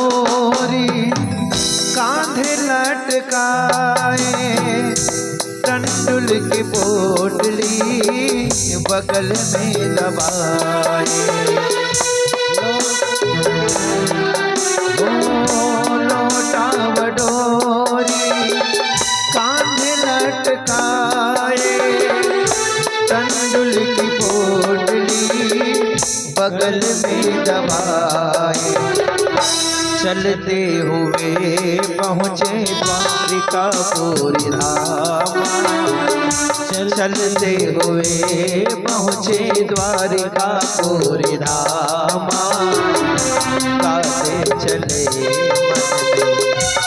डोरी कांधे लटकाए, टंडुल की पोटली बगल में दबाए। लोटा डोरी कांधे लटकाए, टंडुल की पोटली बगल में दबाए। चलते हुए पहुँचे द्वारिकापुरी धाम, चलते हुए पहुँचे द्वारिकापुरी धाम। गाते चले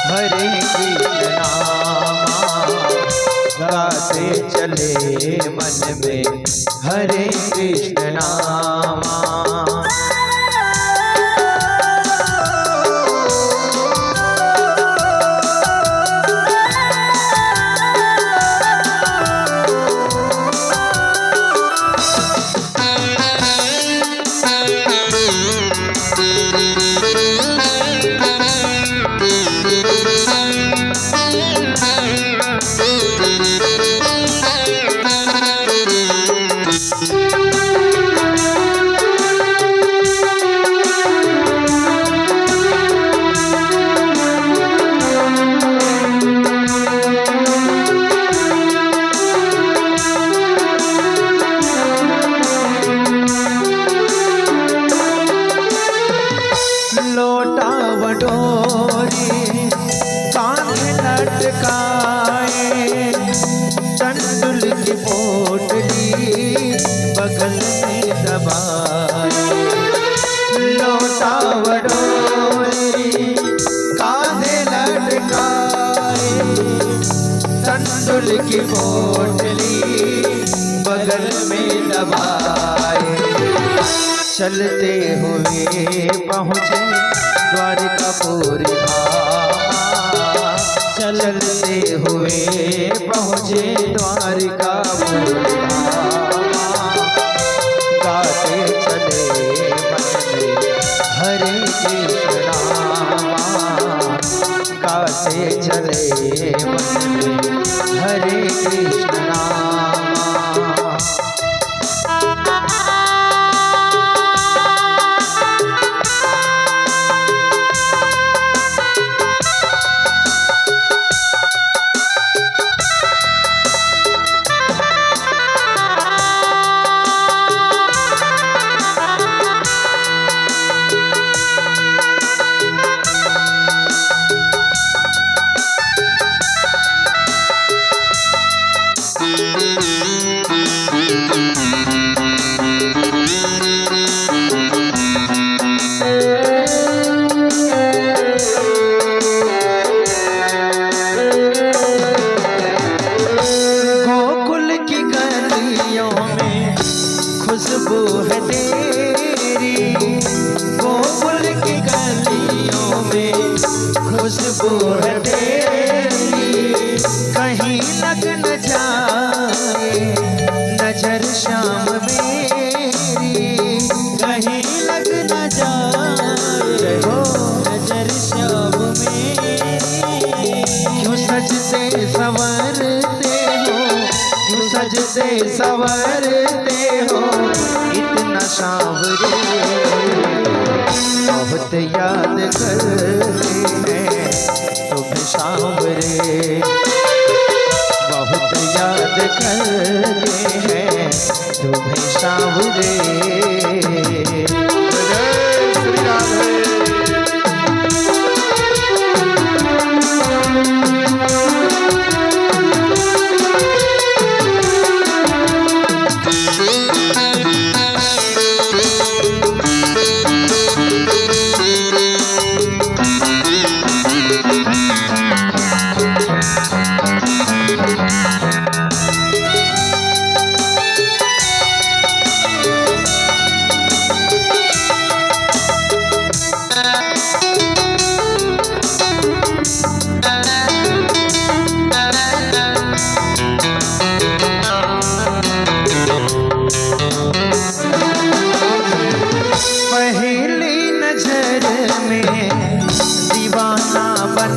हरे कृष्ण नामा, गाते चले मन में हरे कृष्ण नामा। डोरी कांधे लटकाए, टंडुल की पोटली बगल में दबाए। लोटा डोरी कांधे लटकाए, टंडुल की पोटली बगल में दबाए। चलते हुए पहुँचे द्वारिकापुरी धाम, चलते हुए पहुँचे द्वारिकापुरी धाम। गाते चले मन में हरे कृष्ण नामा, गाते चले मन में हरे कृष्ण नामा। खुशबू है तेरी, गोकुल की गलियों में खुशबू है तेरी। कहीं लग न जाए नजर श्याम मेरी, कहीं लग न जाए हो नजर श्याम मेरी। क्यों सजते संवरते हो, क्यों सजते संवरते हो इतना सांवरे। बहुत याद करते हैं तुम्हें सांवरे, बहुत याद करते हैं तुम्हें सांवरे।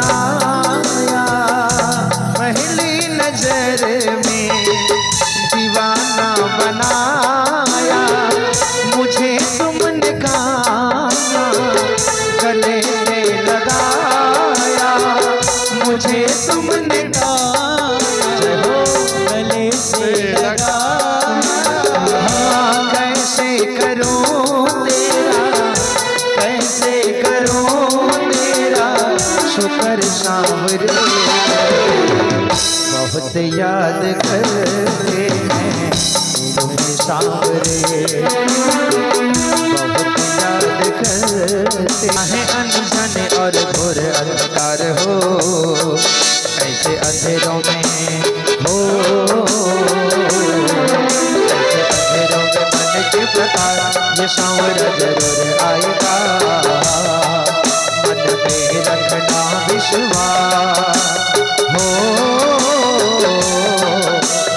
बनाया, पहली नजर में दीवाना बनाया। मुझे तुमने कहा गले से लगाया, मुझे तुमने कहा गले से लगाया। कैसे करूं तेरा, कैसे करूं तेरा शुक्र सांवरे। बहुत याद करते हैं तुम्हें सांवरे, बहुत याद करते हैं। अनजाने और घोर अंधकार हो, ऐसे अंधेरों में हो, ऐसे अंधेरों में मन के प्रकार ये सांवरा जरूर आएगा। मन में रखना विश्वास हो,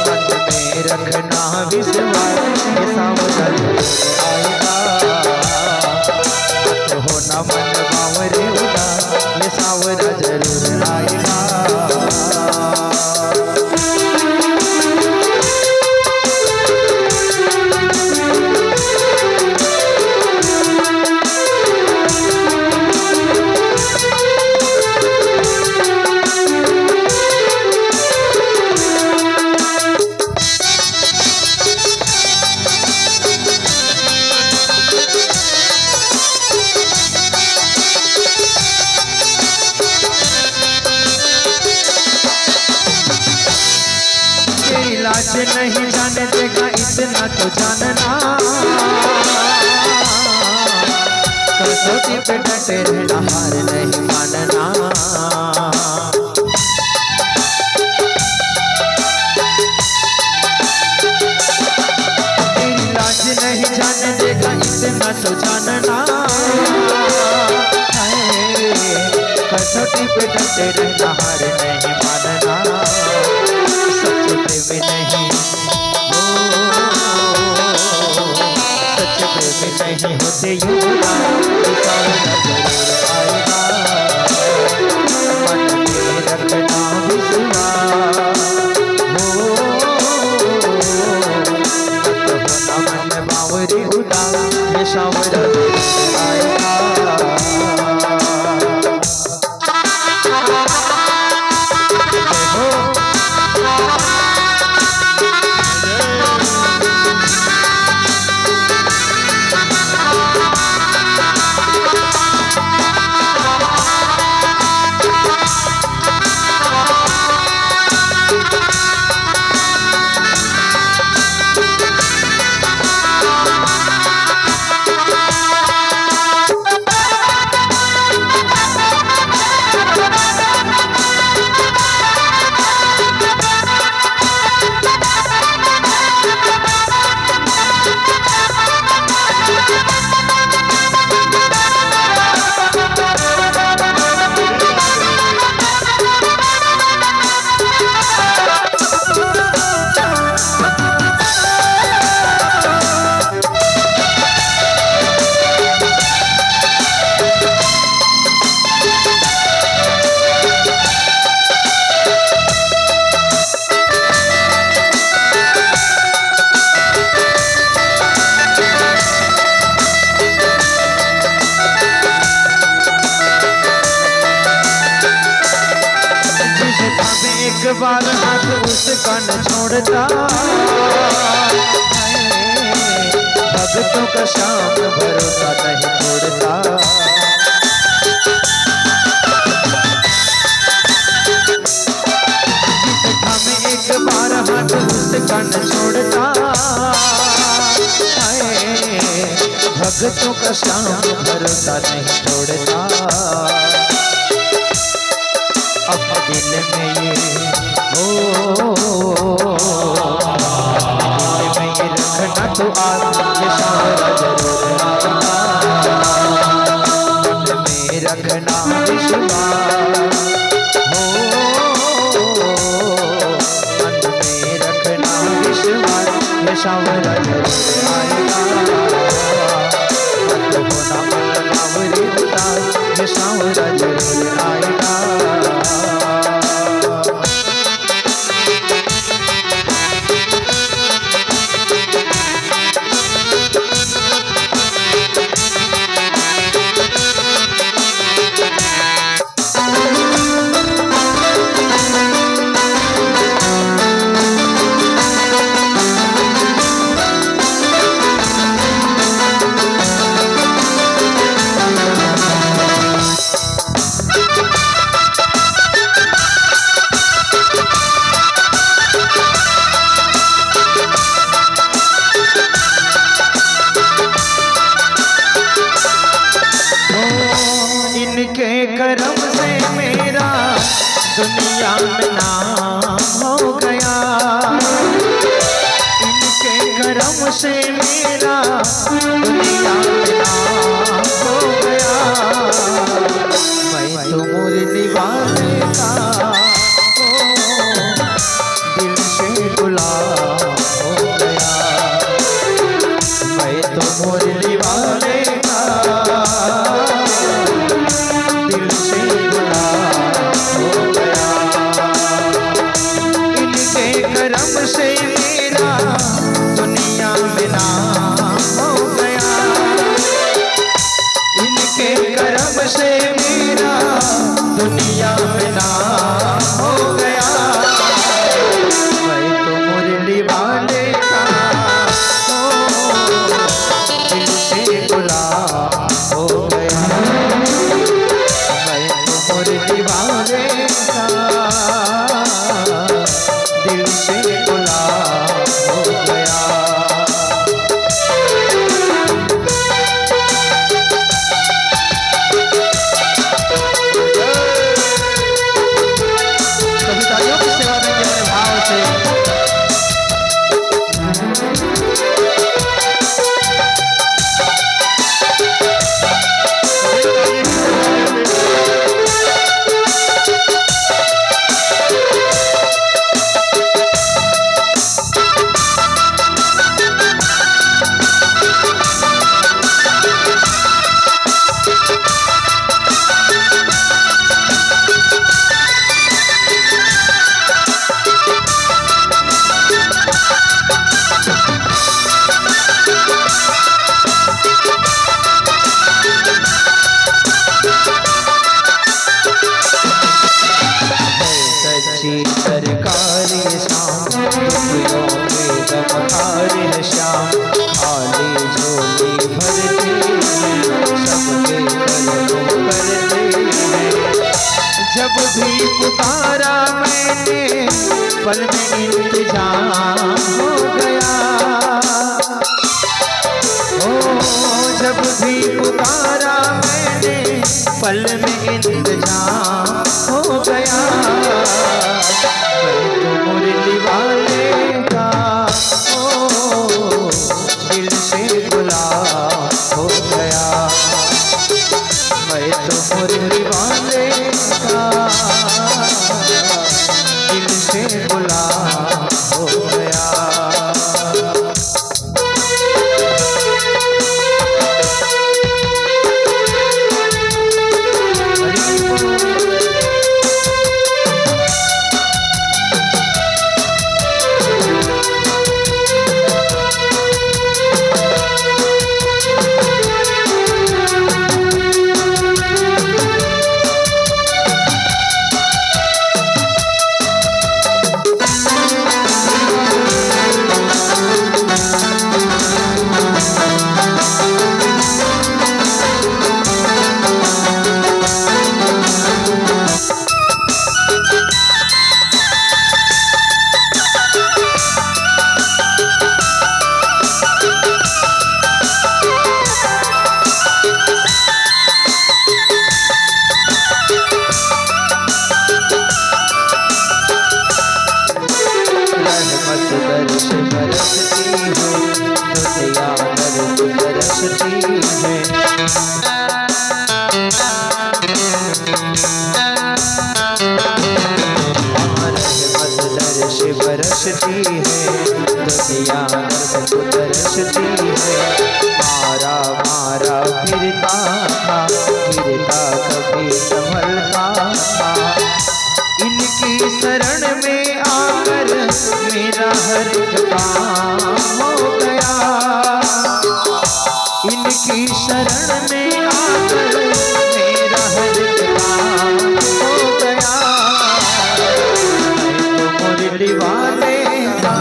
मन में रखना विश्वास, ये सांवरा जरूर आएगा। मत होना मन बावरे उदास, ये सांवरा जरूर आएगा। इलाज नहीं जाने देगा इतना तो जानना, कसौटी पे डटे रहना, हार नहीं मानना। इलाज नहीं जाने देगा इतना तो जानना, कसौटी पे डटे रहना, हार नहीं मानना। सच प्रेमी नहीं हो, सच प्रेमी नहीं होते युवा, सांवरा जरूर आएगा। मन में रखना विश्वास हो, मत होना मन बावरी उदास, ये सांवरा जरूर आएगा। एक बार हाथ उसका न छोड़ता, भक्तों का शाम भरोसा नहीं छोड़ता। हमें एक बार हाथ उसका न छोड़ता, भक्तों का शाम भरोसा नहीं छोड़ता। अब दिल में ये दिल में ये रखना तो आज ये सांवरा जरूर आएगा। दिल में रखना विश्वास हो, मन में रखना विश्वास, ये सांवरा जरूर आएगा। मत होना मन बावरी उदास, ये सांवरा जरूर आएगा। करम से मेरा दुनिया में नाम हो गया, इनके करम से मेरा दुनिया में नाम हो गया। मैं तो मुरली वाले का दिल से गुलाम हो गया, मैं तो मुरली वाले का दिल से गुलाम हो गया। इनके करम से मेरा दुनिया में नाम हो गया, इनके करम से मेरा दुनिया में नाम हो गया। मैं तो मुरली वाले का दिल से गुलाम हो गया, मैं तो मुरली वाले का दिल से गुलाम हो गया। कविताओं की सेवा देंगे मेरे भाव से। सरकारी शाम दुखियों के दमहारे श्याम, खाली झोली भरते हैं सबके कर्म करते हैं। जब भी पुकारा मैंने पल में इंतजाम हो गया, ओ जब भी पुकारा मैंने पल में इंतजाम हो गया। मैं तो मुरली वाले का दिल से गुलाम हो गया, मैं तो मुरली वाले का दिल से गुलाम हो गया। बरसती है दुनिया दर्द को तरसती है। मारा मारा फिरता था, फिरता कभी संभलता था। इनकी शरण में आकर मेरा हर काम हो गया, इनकी शरण में आकर मेरा हर काम हो गया। मुरली वाले का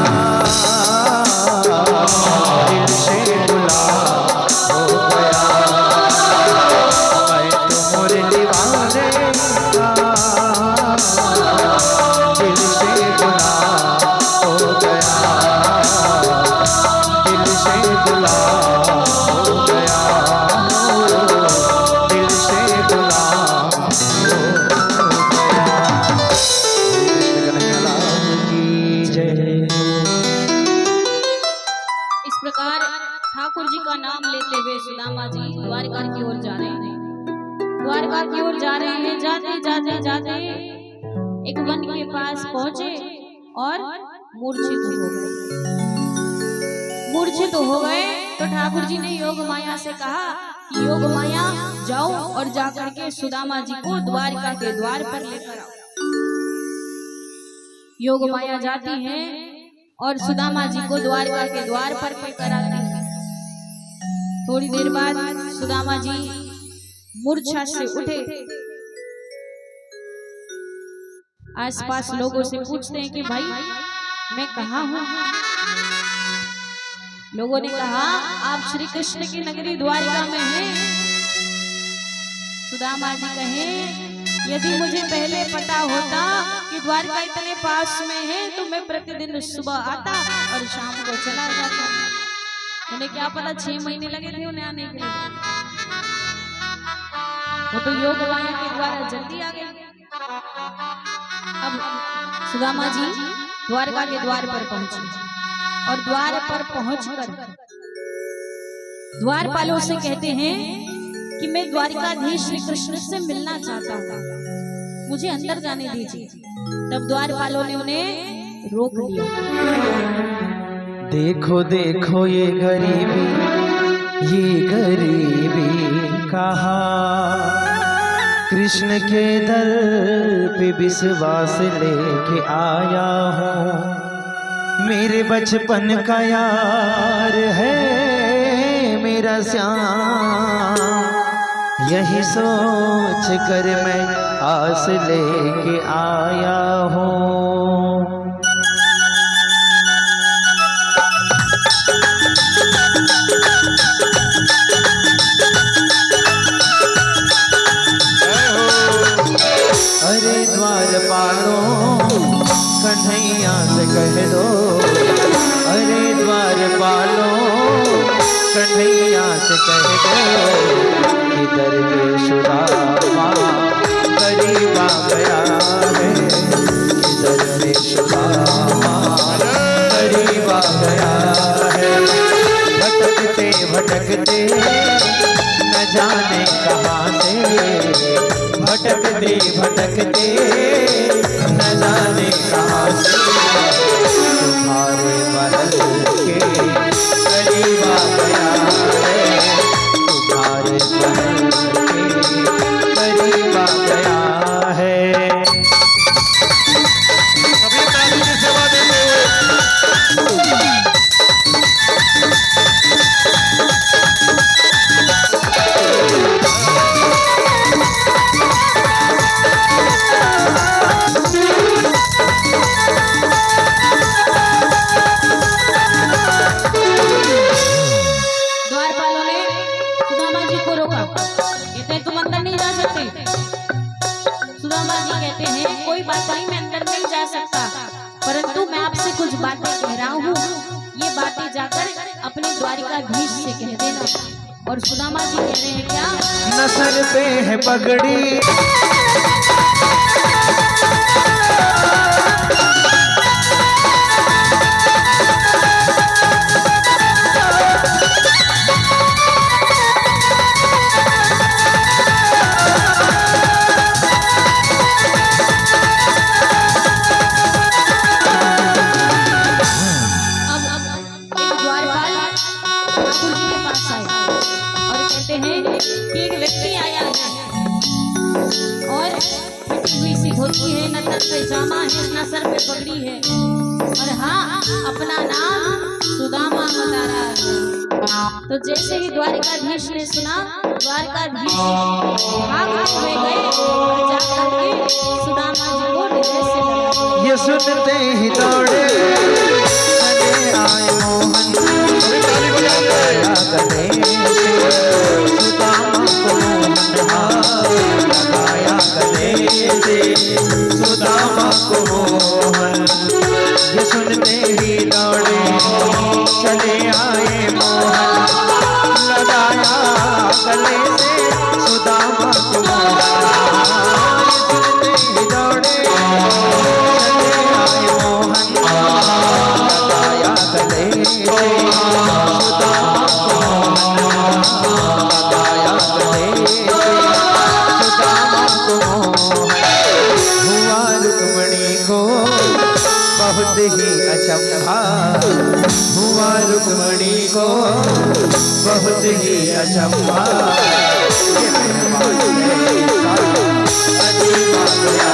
दिल से गुलाम हो गया, जा रहे हैं, जाते जाते जाते एक वन के पास पहुंचे और मूर्छित हो गए। मूर्छित हो गए तो ठाकुर जी ने योग माया से कहा कि योग माया जाओ और जाकर के सुदामा जी को द्वारका के द्वार पर लेकर आओ। योग माया जाती है और सुदामा जी को द्वारका के द्वार पर लेकर आती है। थोड़ी देर बाद सुदामा जी मूर्छा से उठे, आसपास लोगों से पूछते हैं कि भाई मैं कहाँ हूँ। लोगों ने कहा आप श्री कृष्ण की नगरी द्वारका में हैं। सुदामा जी कहे यदि मुझे पहले पता होता कि द्वारका इतने पास में है तो मैं प्रतिदिन सुबह आता और शाम को चला जाता। उन्हें क्या पता 6 महीने लगे थे उन्हें आने के लिए, वो तो योग माया के द्वारा जल्दी आ गए। अब सुदामा जी द्वारका के द्वार पर पहुंचे और द्वार पर पहुंचकर द्वारपालों से कहते हैं कि मैं द्वारकाधीश श्री कृष्ण से मिलना चाहता हूँ, मुझे अंदर जाने दीजिए। तब द्वारपालों ने उन्हें रोक दिया। देखो देखो ये गरीबी कहा, कृष्ण के दर पे विश्वास लेके आया हूँ। मेरे बचपन का यार है मेरा श्याम, यही सोच कर मैं आस लेके आया हूँ। अरे द्वारपालों कन्हैया से कह दो, अरे द्वारपालों कन्हैया से कह दो, इधर के सुदामा करीब आ गया है, इधर के सुदामा करीब आ गया है। भटकते भटकते न जाने कहाँ से, भटकते भटकते न जाने कहाँ से, तुम्हारे महल के करीब आ गया है, तुम्हारे महल के करीब आ गया है। सभी ताली की सेवा देते हुए परंतु मैं आपसे कुछ बातें कह रहा हूँ, ये बातें जाकर अपने द्वारिकाधीश से कह देना। और सुदामा जी कह रहे हैं क्या? न सर पे है पगड़ी, पैजामा है, न सर पे पगड़ी है, और हाँ अपना नाम सुदामा बता रहा है। तो जैसे ही द्वारिकाधीश ने सुना, द्वारकाधीश भाग हुए गए और जाकर के सुदामा जी को हृदय से लगा। ये सुनते ही दौड़े चले आए मोहन, सुदामा को लगाया गले से, सुदामा को मोहन। ये सुनते ही दौड़े चले आए मोहन, लगाया गले से सुदामा को मोहन। ये सुनते ही दौड़े चले आए मोहन, लगाया गले से सुदामा को मोहन, लगाया गले से सुदामा बहुत ही अचंभा हुआ रुक्मणी को बहुत ही अचंभा ये मेहमान कैसा अजीब आ गया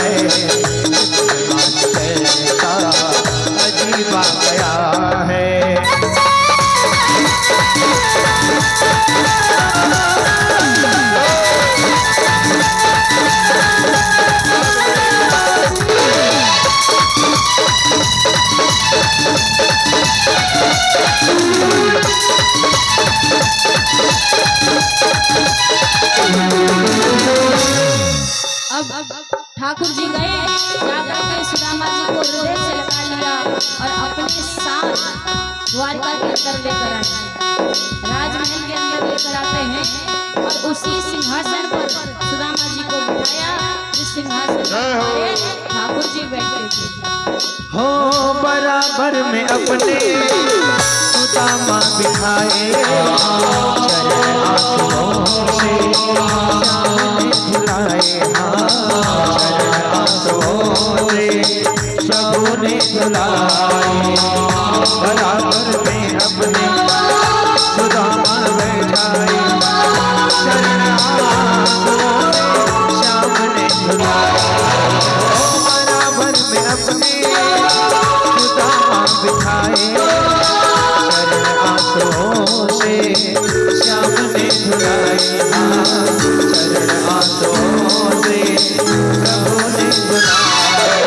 है मेहमान कैसा अजीब आ गया है अब ठाकुर जी गए जाकर के सुदामा जी को हृदय से लगा लिया और अपने साथ द्वारका के अंदर लेकर आए राजमहल के अंदर लेकर आते हैं और उसी सिंहासन पर सुदामा जी को बिठाया जिस सिंहासन पर ठाकुर जी बैठे थे हो बराबर में अपने सुदामा बिठाए चरण आंसुओं से श्याम ने धुलाए चरण आंसुओं से प्रभु ने धुलाए बराबर में अपने सुदामा बैठाए चरण आंसुओं से श्याम ने धुलाए बराबर में अपने सुदामा बिठाए चरण आंसुओं से श्याम ने धुलाए चरण आंसुओं से प्रभु ने धुलाए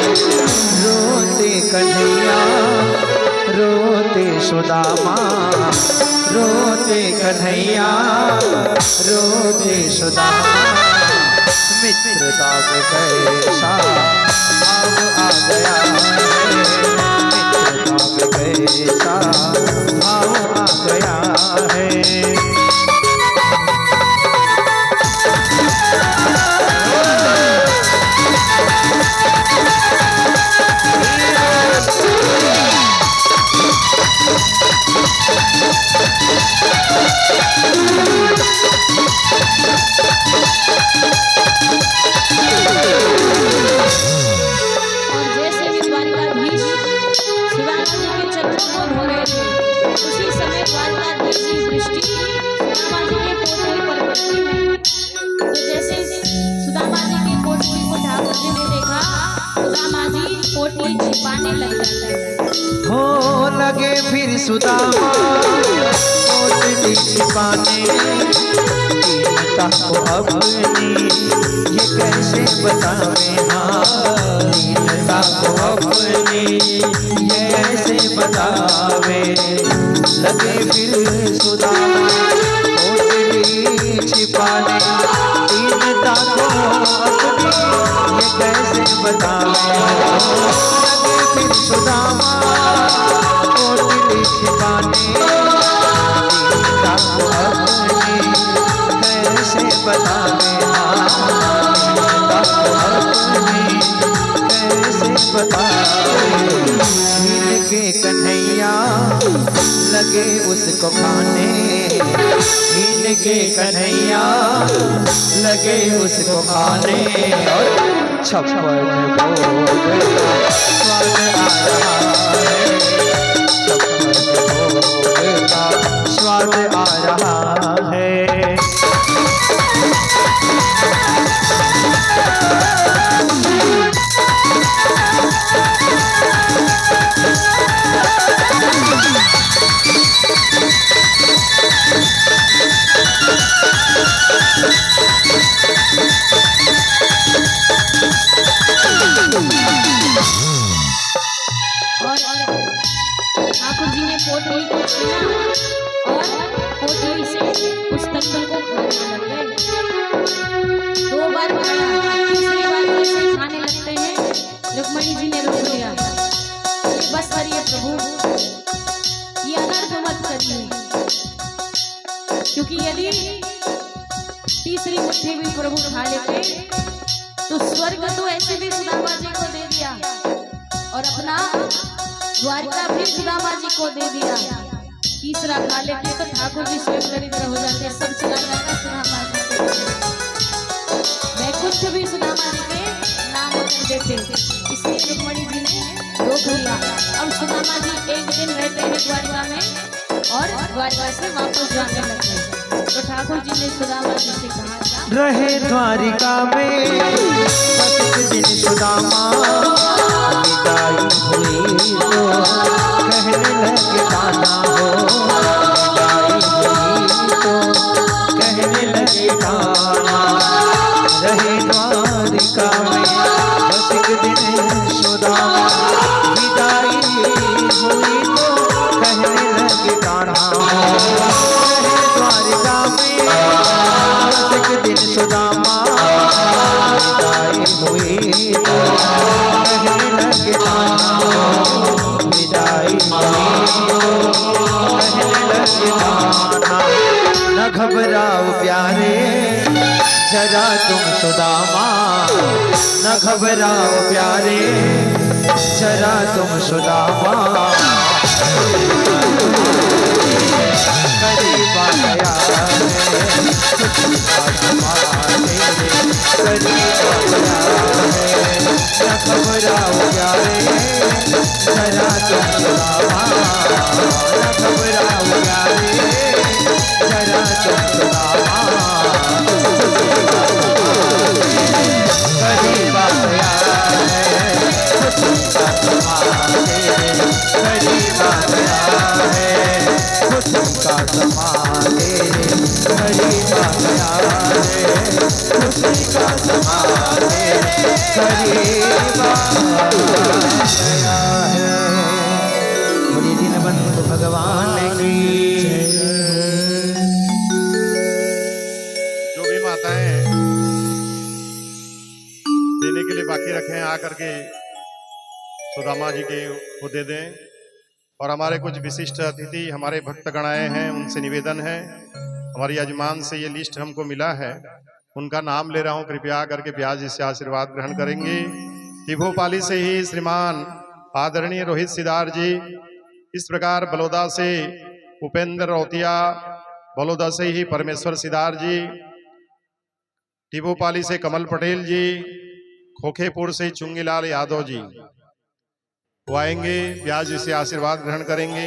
रोते कन्हैया रोते सुदामा रोते कन्हैया रोते सुदामा मित्रता में कैसा भाव आ गया है मित्रता में कैसा भाव आ गया है और जैसे भी द्वारकाधीश सुदामा जी के चरणों को धो रहे थे उसी समय द्वारकाधीश की दृष्टि सुदामा जी के पोटली पर पड़ती है तो जैसे सुदामा जी की पोटली को ठाकुर जी ने देखा सुदामा जी पोटली छिपाने लग जाते हैं हो लगे फिर सुदामा पोटली छिपाने दीनता को अपनी ये कैसे बतावे दीनता को अपनी ये कैसे बतावे लगे फिर सुदामा पोटली छिपाने दीनता को अपनी ये कैसे बतावे लगे फिर सुदामा पोटली छिपाने दीनता को अपनी कैसे बतावे दीनता को अपनी कैसे बतावे छीन के कन्हैया लगे उसको खाने छीन के कन्हैया लगे उसको खाने और छप्पन भोग स्वाद आ रहा है छप्पन भोग का स्वाद आ रहा है ठाकुर जी ने पोटली को छीना और पोटली से उस तंत्र को खाने लग गए 2 बार खाया तीसरी बार जैसे खाने लगते हैं रुक्मणी जी ने रोक लिया बस करिए प्रभु ये अनर्थ मत करिए क्योंकि यदि तीसरी मुट्ठी भी प्रभु खा लेते तो स्वर्ग तो ऐसे भी सुदामा जी को दे दिया और अपना द्वारका भी सुदामा जी को दे दिया तीसरा खा लेते तो ठाकुर जी स्वयं दरिद्र हो जाते सब चला जाता सुदामा जी वैकुंठ भी सुदामा जी के नाम कर देते इसलिए रुक्मणी जी ने रोक लिया जाएगा। अब सुदामा जी एक दिन रहते हैं द्वारका में और द्वारका से वापस जाने लगे। तो ठाकुर जी ने सुदामा जी से कहा क्या? रहे द्वारिका में बस एक दिन सुदामा, विदाई हुई तो कहने लगे गाना हो, विदाई हुई तो कहने लगे गाना। रहे द्वारिका में बस एक दिन सुदामा, विदाई हुई तो कहने लगे गाना हो। रहे द्वारिका में बस एक दिन सुदामा, विदाई हुई तो कहने लगे गाना हो, विदाई हुई तो कहने लगे गाना। न घबराओ प्यारे जरा तुम सुदामा, न घबराओ प्यारे जरा तुम सुदामा। करीब आ गया है उसका समाने, करीब आ गया है। न घबराओ प्यारे जरा तुम सुदामा, न घबराओ प्यारे जरा तुम सुदामा। करीब आ गया है उसका समाने, करीब आ गया है उसका समाने, करीब आ गया है उसका समाने, करीब आ गया है। मुझे दीनबंधु भगवान की जो भी माताएं देने के लिए बाकी रखे हैं आकर के सुदामा जी के को दे दें। और हमारे कुछ विशिष्ट अतिथि हमारे भक्तगण आए हैं, उनसे निवेदन है, हमारी यजमान से ये लिस्ट हमको मिला है, उनका नाम ले रहा हूं, कृपया करके ब्याज से आशीर्वाद ग्रहण करेंगे। टिभोपाली से ही श्रीमान आदरणीय रोहित सिदार जी, इस प्रकार बलौदा से उपेंद्र रौतिया, बलौदा से ही परमेश्वर सिदार जी, टिभोपाली से कमल पटेल जी, खोखेपुर से चुंगीलाल यादव जी वो आएंगे, ब्याज से आशीर्वाद ग्रहण करेंगे।